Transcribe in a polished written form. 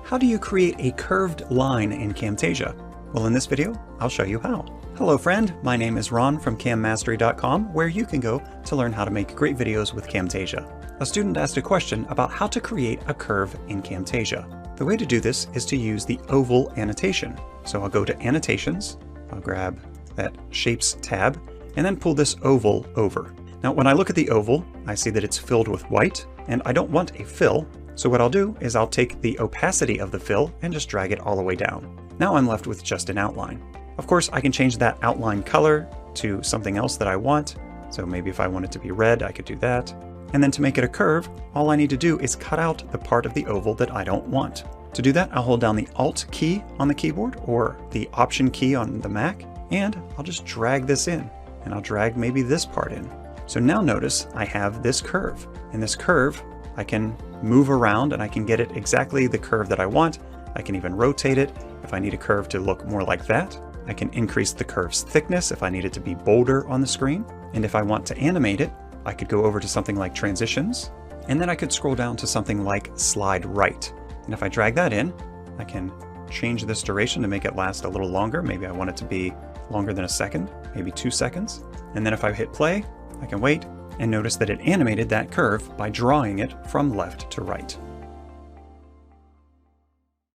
How do you create a curved line in Camtasia? Well, in this video, I'll show you how. Hello friend, my name is Ron from CamMastery.com, where you can go to learn how to make great videos with Camtasia. A student asked a question about how to create a curve in Camtasia. The way to do this is to use the oval annotation. So I'll go to Annotations, I'll grab that Shapes tab, and then pull this oval over. Now when I look at the oval, I see that it's filled with white, and I don't want a fill. So what I'll do is I'll take the opacity of the fill and just drag it all the way down. Now I'm left with just an outline. Of course, I can change that outline color to something else that I want. So maybe if I want it to be red, I could do that. And then to make it a curve, all I need to do is cut out the part of the oval that I don't want. To do that, I'll hold down the Alt key on the keyboard or the Option key on the Mac, and I'll just drag this in. And I'll drag maybe this part in. So now notice I have this curve. And this curve, I can move around and I can get it exactly the curve that I want. I can even rotate it if I need a curve to look more like that. I can increase the curve's thickness if I need it to be bolder on the screen. And if I want to animate it, I could go over to something like Transitions, and then I could scroll down to something like Slide Right. And if I drag that in, I can change this duration to make it last a little longer. Maybe I want it to be longer than a second, maybe 2 seconds. And then if I hit play, I can wait and notice that it animated that curve by drawing it from left to right.